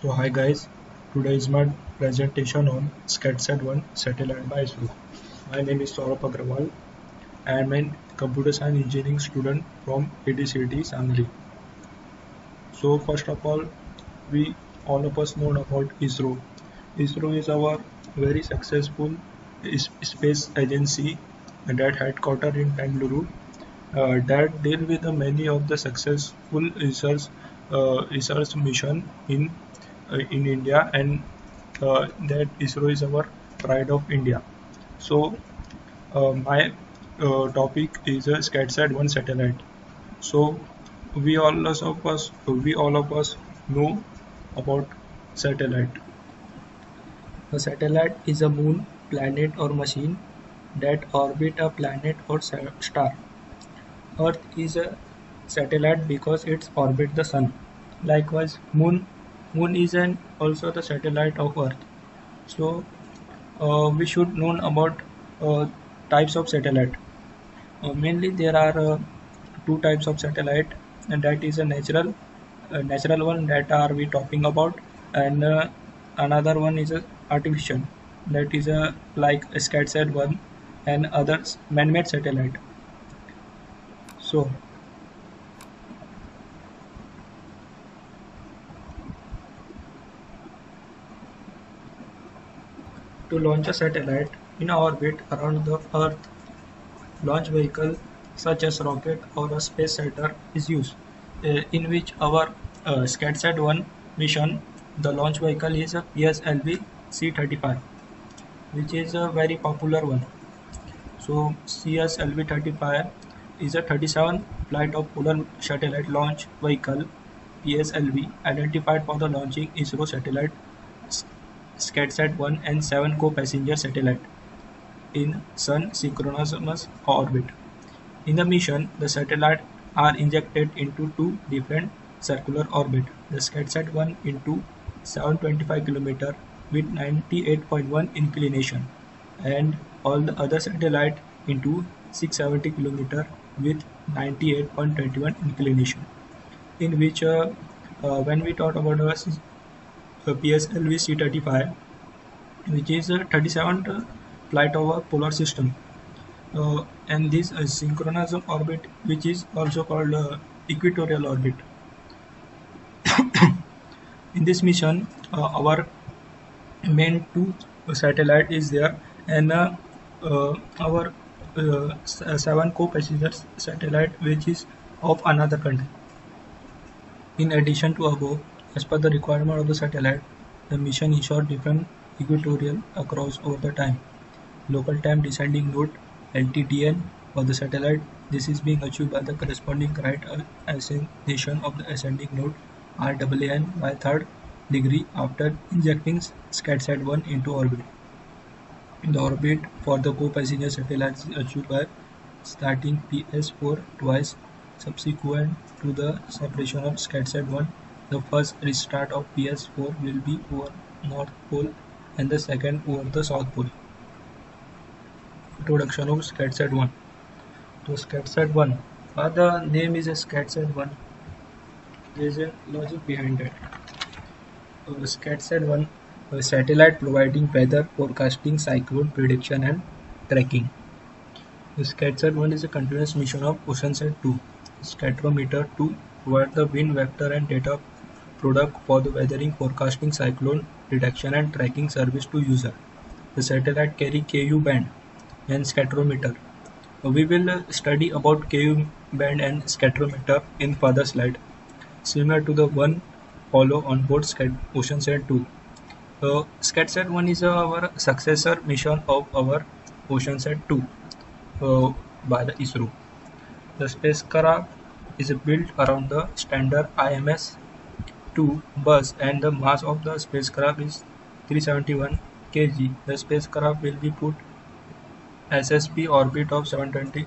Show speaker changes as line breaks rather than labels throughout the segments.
So hi guys, today is my presentation on SCATSAT-1 satellite by ISRO. My name is Saurabh Agrawal and I'm a computer science engineering student from ADCT Sangli. So first of all, we all of us know about ISRO. ISRO is our very successful space agency that headquartered in Bengaluru that deal with many of the successful research mission in India, and that ISRO is our pride of India. So my topic is a SCATSAT-1 satellite. So we all of us know about satellite. A satellite is a moon, planet, or machine that orbit a planet or star. Earth is a satellite because it orbits the sun. Likewise, moon is an also the satellite of Earth. So we should know about uh, types of satellite. Mainly, there are two types of satellite, and that is a natural one that are we talking about, and another one is a artificial, that is a like a SCATSAT one, and others man-made satellite. So to launch a satellite in orbit around the Earth, launch vehicle such as rocket or a space shuttle is used, in which our SCATSAT-1 mission, the launch vehicle is a PSLV C-35, which is a very popular one. So CSLV-35 is a 37 flight of Polar Satellite Launch Vehicle (PSLV) identified for the launching ISRO satellite SCATSAT-1 and 7 co-passenger satellite in Sun synchronous orbit. In the mission, the satellites are injected into two different circular orbits. The SCATSAT-1 into 725 km with 98.1 inclination, and all the other satellites into 670 km with 98.21 inclination. In which, when we talk about PSLV C-35, which is a 37th flight over polar system, and this synchronous orbit, which is also called equatorial orbit. In this mission, our main two satellite is there, and our seven co-passengers satellite, which is of another country. In addition to above, as per the requirement of the satellite, the mission ensures different equatorial across over the time. Local time descending node (LTDN) for the satellite. This is being achieved by the corresponding right assignation of the ascending node (RAAN) by third degree after injecting SCATSAT-1 into orbit. The orbit for the co-passenger satellites is achieved by starting PS4 twice subsequent to the separation of SCATSAT-1. The first restart of PS4 will be over North Pole and the second over the South Pole. Introduction of SCATSAT-1. So SCATSAT-1, why the name is a SCATSAT-1? There is a logic behind it. SCATSAT-1, a satellite providing weather forecasting, cyclone prediction and tracking. The SCATSAT-1 is a continuous mission of OceanSat-2 Scatterometer to provide the wind vector and data product for the weathering, forecasting, cyclone detection and tracking service to user. The satellite carry Ku band and scatterometer. We will study about Ku band and scatterometer in further slide, similar to the one follow on board OceanSat-2. SCATSAT-1 is our successor mission of our OceanSat-2 by the ISRO. The spacecraft is built around the standard IMS-2 bus, and the mass of the spacecraft is 371 kg. The spacecraft will be put SSP orbit of 720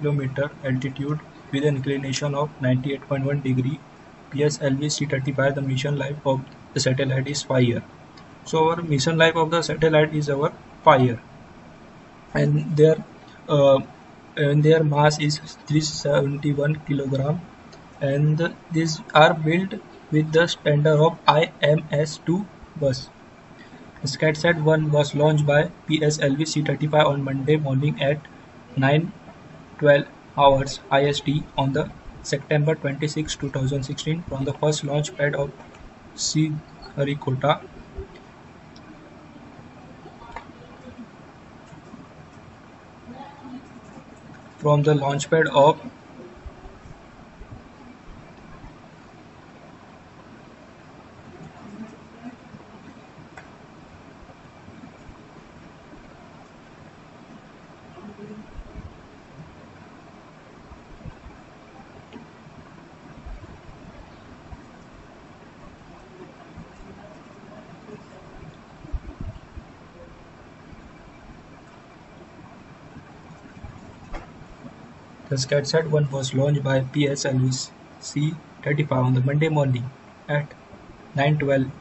km altitude with an inclination of 98.1 degree. PSLV C-35. The mission life of the satellite is 5 years. So our mission life of the satellite is our 5 years, and uh, their mass is 371 kilogram, and these are built with the standard of IMS-2 bus. SkySat-1 was launched by PSLV C-35 on Monday morning at 9:12 hours IST on the September 26, 2016 from the first launch pad of Sriharikota. From the launchpad of the SkySat-1 was launched by PSLV C-35 on the Monday morning at 9:12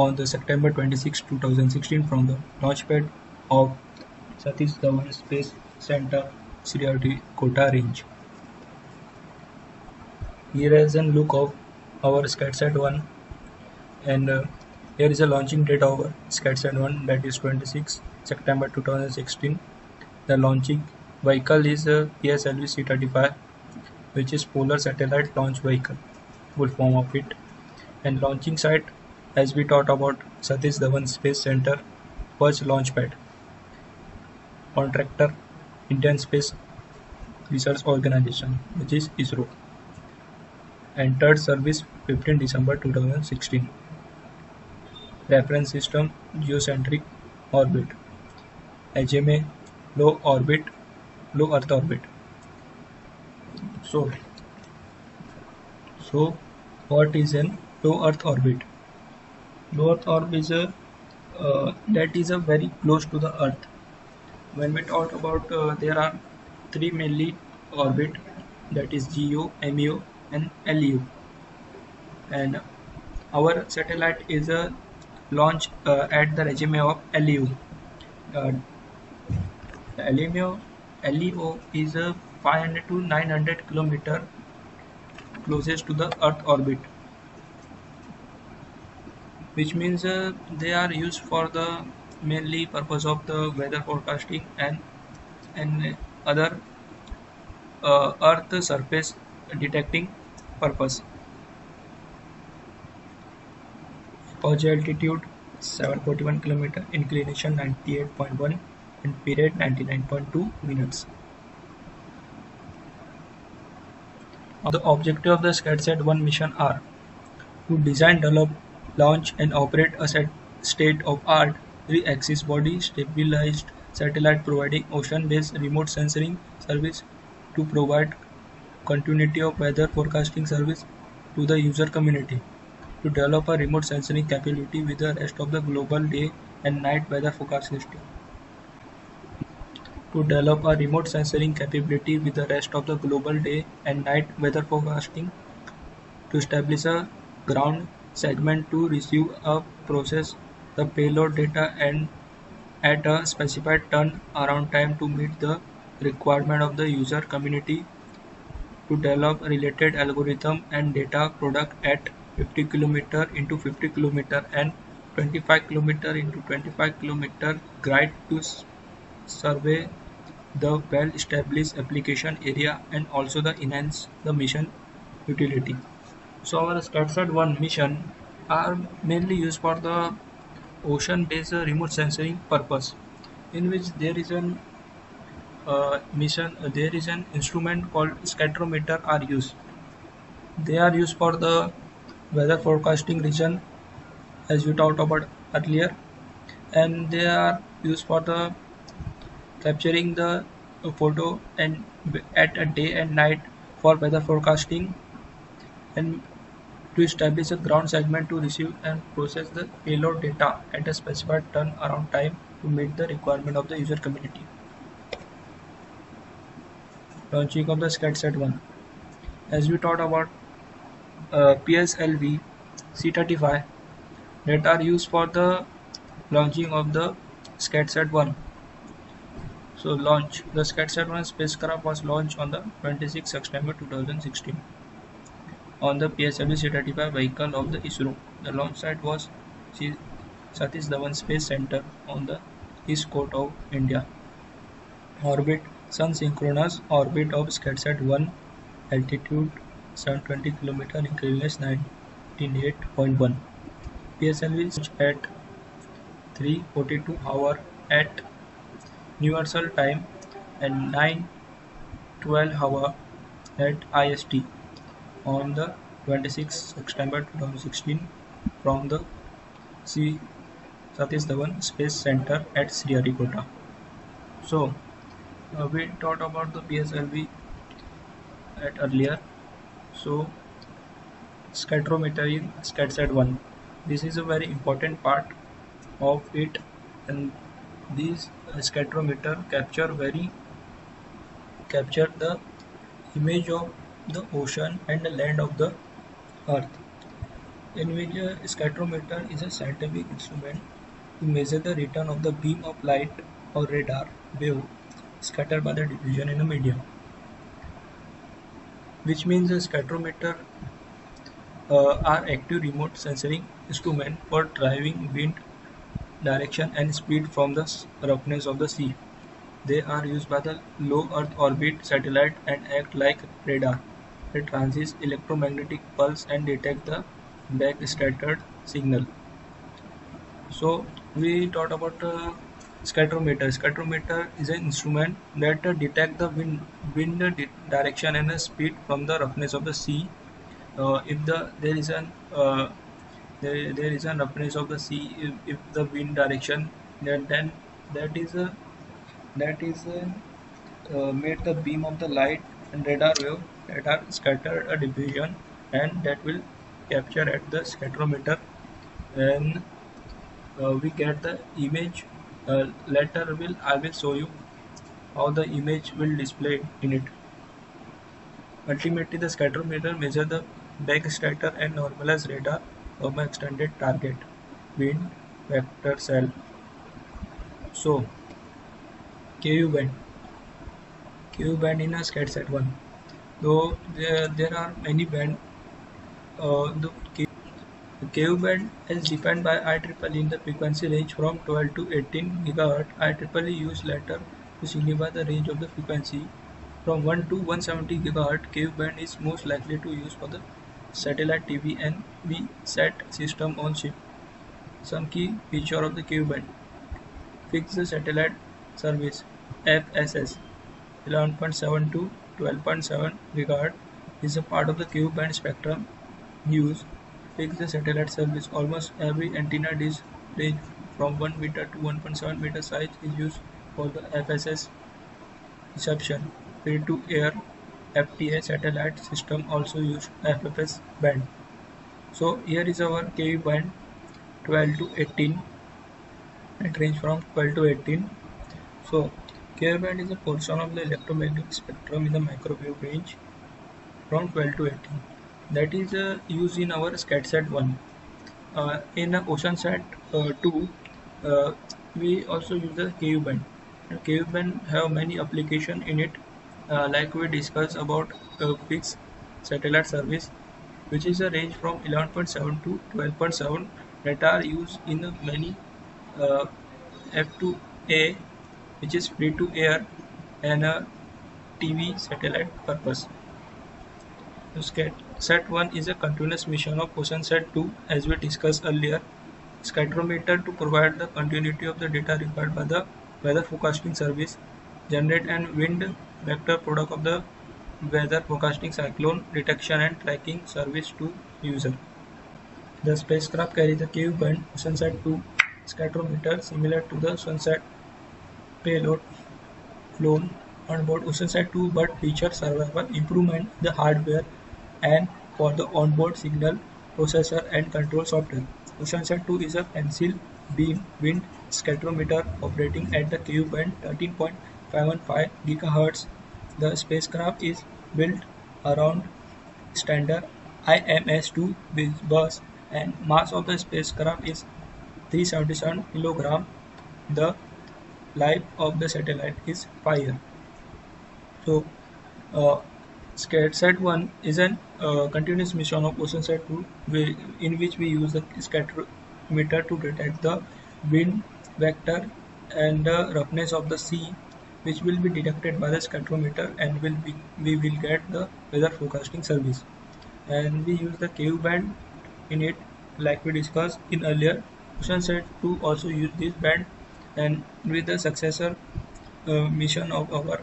on the September 26, 2016 from the launchpad of Satish Dhawan Space Center, Sriharikota range. Here is a look of our SkySat-1, and here is a launching date of our SkySat-1, that is 26 September 2016. The launching vehicle is PSLV C-35, which is Polar Satellite Launch Vehicle, full form of it. And launching site, as we talked about, Satish Dhawan Space Center, first launch pad. Contractor, Indian Space Research Organization, which is ISRO. Entered service 15 December 2016. Reference system, geocentric orbit. HMA, low Earth orbit. So what is an low Earth orbit? Low Earth orbit is that is a very close to the Earth. When we talk about, there are three mainly orbit, that is GEO, MEO, and LEO. And our satellite is a launch at the regime of LEO. Uh, LEO is a 500 to 900 kilometer closest to the Earth orbit, which means they are used for the mainly purpose of the weather forecasting and other Earth surface detecting purpose. Apogee altitude 741 km, inclination 98.1, and period 99.2 minutes. The objective of the SkySat-1 mission are to design, develop, launch, and operate a state-of-art three-axis body stabilized satellite providing ocean-based remote sensing service, to provide continuity of weather forecasting service to the user community, to develop a remote sensing capability with the rest of the global day and night weather forecast system, to develop a remote sensing capability with the rest of the global day and night weather forecasting, to establish a ground segment to receive and process the payload data and at a specified turnaround time to meet the requirement of the user community, to develop related algorithm and data product at 50 km into 50 km and 25 km into 25 km grid to survey the well-established application area and also the enhance the mission utility. So our SkySat-1 mission are mainly used for the ocean-based remote sensing purpose, in which there is an there is an instrument called spectrometer are used. They are used for the weather forecasting region, as we talked about earlier, and they are used for the capturing the photo and at a day and night for weather forecasting, and to establish a ground segment to receive and process the payload data at a specified turnaround time to meet the requirement of the user community. Launching of the SkySat-1. As we talked about, PSLV C-35 that are used for the launching of the SkySat-1. So the SkySat-1 spacecraft was launched on the 26 September 2016. on the PSLV-C-35 vehicle of the ISRO. The launch site was Satish Dhawan Space Center on the east coast of India. Orbit: Sun-synchronous orbit of SkySat-1, altitude 720 km, inclinations 98.1. PSLV launched at 3:42 hour at Universal Time and 9:12 hour at IST on the 26th September 2016 from the Satish Dhawan Space Center at Sriharikota. So, we talked about the PSLV at earlier. So, spectrometer in SkySat-1. This is a very important part of it, and these spectrometer capture the image of the ocean and the land of the Earth. In which a spectrometer is a scientific instrument to measure the return of the beam of light or radar wave scattered by the diffusion in a medium. Which means a spectrometer are active remote sensing instrument for driving wind direction and speed from the roughness of the sea. They are used by the low Earth orbit satellite and act like radar. They transmit electromagnetic pulse and detect the back-scattered signal. So we talked about spectrometer. Spectrometer is an instrument that detect the wind direction and the speed from the roughness of the sea. If there is an there is a roughness of the sea, if the wind direction, then that is a made the beam of the light and radar wave that are scattered a diffusion, and that will capture at the spectrometer, and we get the image. Later I will show you how the image will display in it. Ultimately, the spectrometer measures the backscatter and normalized radar from an extended target wind vector cell. So, KU band. KU band in a SkySat-1. Though there are many bands, the KU band is defined by IEEE in the frequency range from 12 to 18 GHz. IEEE used later to signify the range of the frequency from 1 to 170 GHz. KU band is most likely to use for the satellite TV and VSAT system on ship. Some key feature of the KU band: fixed satellite service (FSS) 11.7 to 12.7 GHz is a part of the Ku band spectrum used. Fixed satellite service: almost every antenna dish range from 1 meter to 1.7 meter size is used for the FSS reception. Free-to-air FTA satellite system also use FFS band. So here is our Ku band 12 to 18. It range from 12 to 18. So Ku band is a portion of the electromagnetic spectrum in the microwave range from 12 to 18. That is used in our SkySat-1. In OceanSat 2, we also use the Ku band. Ku band have many applications in it, like we discussed about fixed satellite service, which is a range from 11.7 to 12.7, that are used in many uh, F2A, which is free to air, and TV satellite purpose. SAT-1 is a continuous mission of OceanSat-2, as we discussed earlier. Spectrometer to provide the continuity of the data required by the weather forecasting service, generate and wind vector product of the weather forecasting cyclone detection and tracking service to user. The spacecraft carries the Ku band OceanSat-2 spectrometer similar to the Sunset payload flown on board OceanSat-2, but features survival improvement in the hardware and for the onboard signal processor and control software. OceanSat-2 is a pencil beam wind spectrometer operating at the Ku band 13.515 GHz. The spacecraft is built around standard IMS-2 bus, and mass of the spacecraft is 377 kg. The life of the satellite is 5 years. So, uh, SCATSAT-1 is an continuous mission of OceanSat-2 in which we use the scatometer to detect the wind vector and the roughness of the sea, which will be detected by the scatometer, and we will get the weather forecasting service. And we use the KU band in it, like we discussed in earlier. OceanSat-2 also use this band, and with the successor mission of our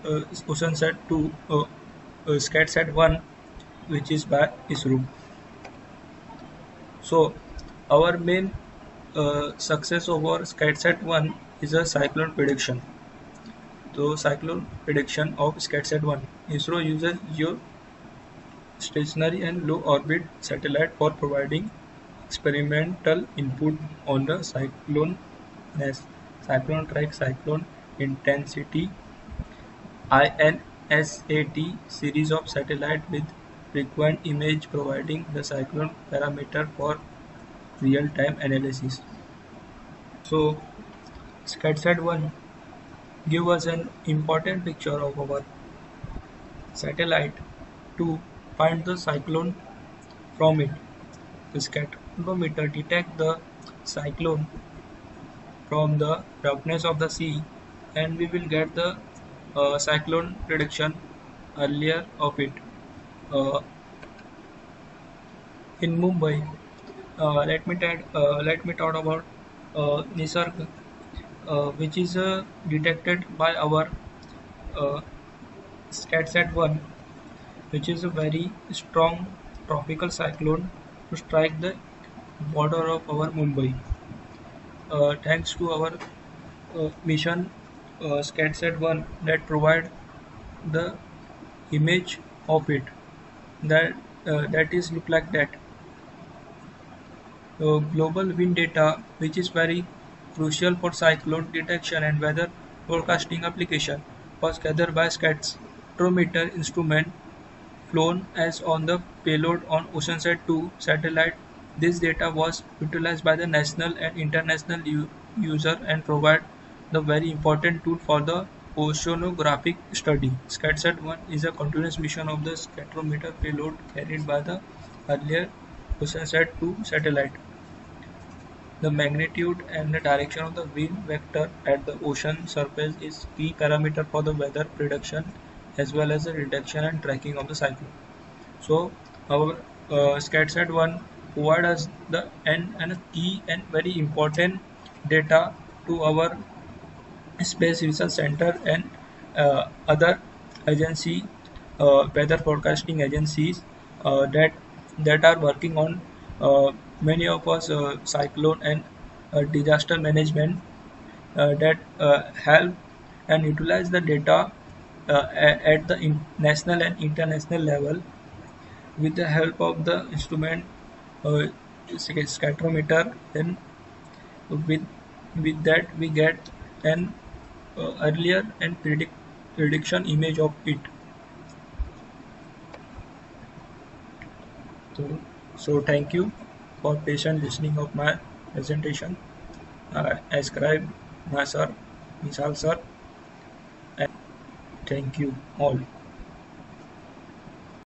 OceanSat-2, SCATSAT-1, which is by ISRO. So, our main success over SCATSAT-1 is a cyclone prediction. So, cyclone prediction of SCATSAT-1. ISRO uses geostationary and low orbit satellite for providing experimental input on the cyclone track, cyclone intensity, INSAT series of satellite with frequent image providing the cyclone parameter for real-time analysis. So, SCATSAT-1 give us an important picture of our satellite to find the cyclone from it. The scatometer detect the cyclone from the roughness of the sea, and we will get the cyclone prediction earlier of it. Uh, in Mumbai, let me talk about Nisarg, which is detected by our uh, SCATSAT-1, which is a very strong tropical cyclone to strike the border of our Mumbai. Thanks to our mission SCATSAT-1 that provide the image of it, that is look like that. Global wind data, which is very crucial for cyclone detection and weather forecasting application, was gathered by spectrometer instrument flown as on the payload on OceanSat-2 satellite. This data was utilized by the national and international user and provide the very important tool for the oceanographic study. SCATSAT-1 is a continuous mission of the spectrometer payload carried by the earlier OceanSat-2 satellite. The magnitude and the direction of the wind vector at the ocean surface is key parameter for the weather prediction as well as the detection and tracking of the cyclone. So our SCATSAT-1 provide us the and a key and very important data to our Space Research Center and other agency, weather forecasting agencies that are working on many of us cyclone and disaster management that help and utilize the data at the national and international level with the help of the instrument uh, scatometer. Then with that we get an earlier and prediction image of it. So thank you for patient listening of my presentation. I ascribe my sir, Misal sir, and thank you all.